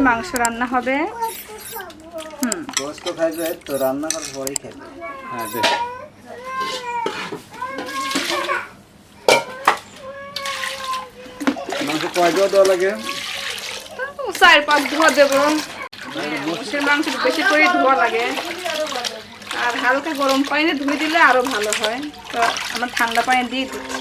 মাংস রান্না হবে। গোশত খাইবে তো রান্না করার পরেই খাইবে। হ্যাঁ বেশ। মাংস কয় দেওয়া লাগে? 4-5 ধোয়া দেবো। মোষের মাংস বেশি করে ধোয়া লাগে, আর হালকা গরম পানিতে ধুয়ে দিলে আরো ভালো হয়। তো আমার ঠান্ডা পানি দিয়ে দিচ্ছি।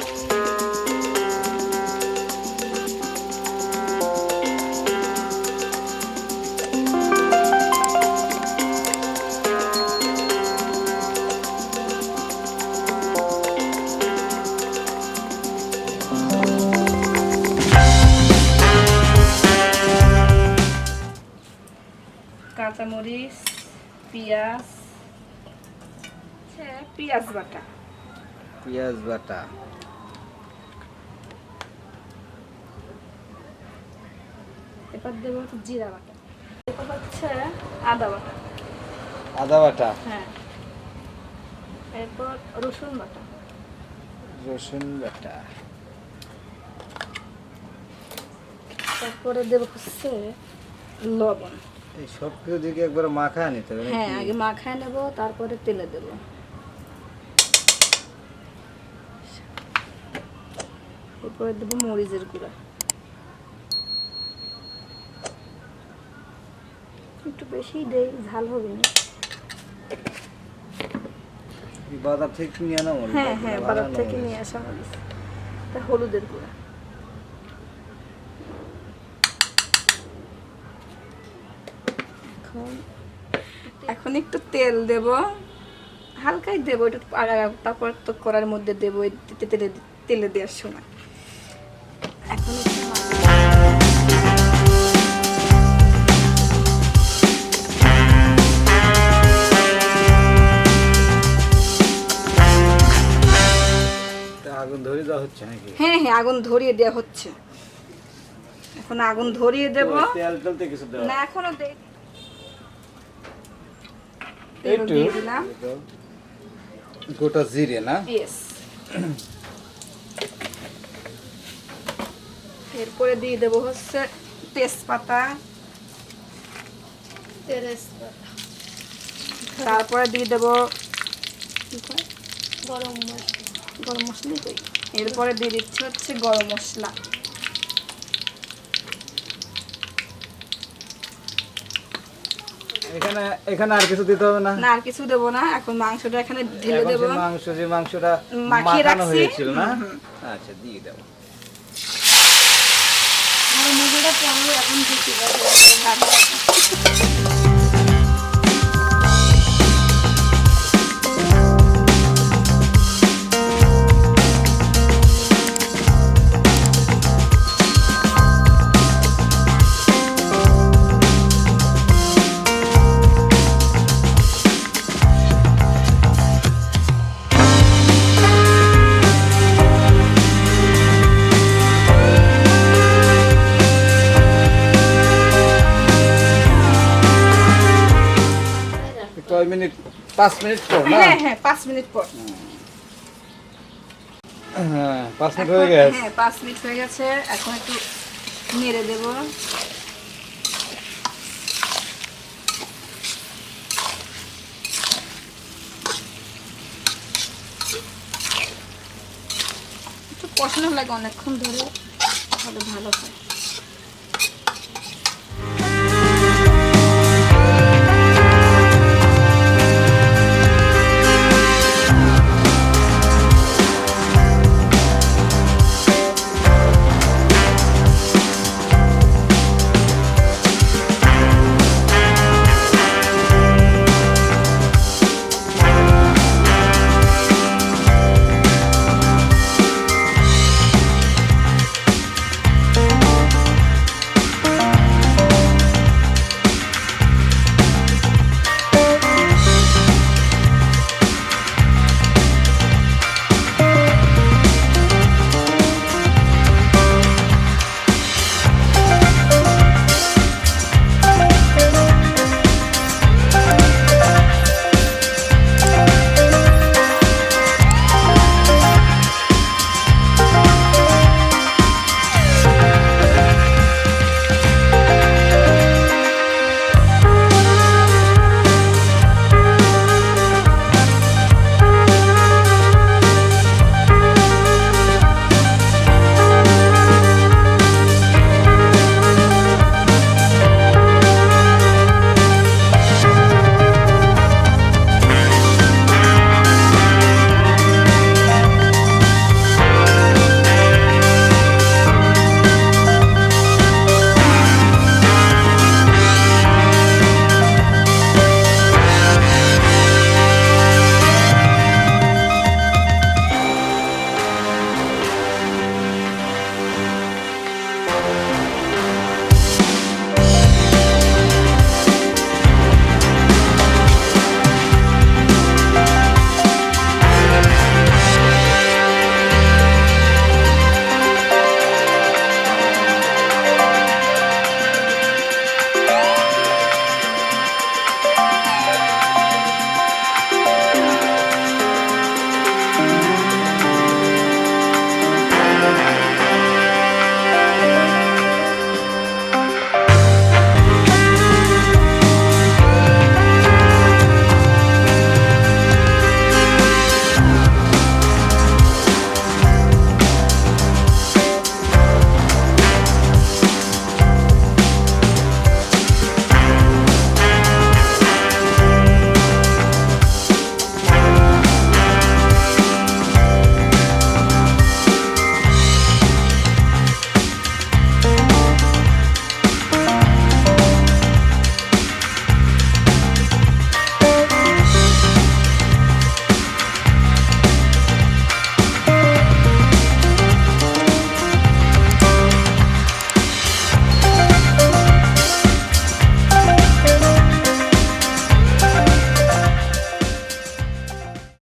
কাঁচামরিচ, পেঁয়াজ, পেঁয়াজ বাটা, এরপর দেবো জিরা বাটা, এরপর হচ্ছে আদা বাটা, হ্যাঁ, এরপর রসুন বাটা, তারপরে দেবো হচ্ছে লবণ। এই সব কিছু দিকে একবার মাখায় নিতে হবে। হ্যাঁ, আগে মাখায় নেব, তারপরে তেলে দেব। এরপরে দেবো মরিচের গুঁড়া, একটু বেশি দেই, ঝাল হবে না। বাজার থেকে নিয়ে আনা মরিচ? হ্যাঁ হ্যাঁ, বাজার থেকে নিয়ে আসা মরিচ। তা হলুদের গুঁড়া, এখন একটু তেল দেব, হালকাই দেবো একটু, তারপর তো কড়ার মধ্যে দেবো তেলে দেওয়ার সময়। এখন আগুন ধরিয়ে দেওয়া হচ্ছে নাকি? হ্যাঁ হ্যাঁ, আগুন ধরিয়ে দেওয়া হচ্ছে। এখন আগুন ধরিয়ে দেবো। তেল জ্বলতে কিছু দেওয়া না, এখনো দেই। তেল দিয়ে দিলাম। গোটা জিরে না? ইয়েস। এরপরে দিয়ে দেবো হচ্ছে তেজপাতা, তারপরে দিয়ে দেবো গরম মশলা। এরপরে দিয়ে দিচ্ছি হচ্ছে গরম মশলা। এখানে আর কিছু দিতে হবে না? না, আর কিছু দেবো না। এখন মাংসটা এখানে ঢেলে দেবো। মাংসটা মাখিয়ে মাখানো রাখছি হয়েছিল না? আচ্ছা, দিয়ে দাও। আমার মুরগিটা কেমন এখন দিচ্ছি ভালো। কয় মিনিট? 5 মিনিট পর না? হ্যাঁ হ্যাঁ, 5 মিনিট পর। হ্যাঁ, 5 মিনিট হয়ে গেছে। হ্যাঁ, 5 মিনিট হয়ে গেছে। এখন একটু নেড়ে দেব। একটু কষানো লাগে অনেকক্ষণ ধরে, তাহলে ভালো হয়।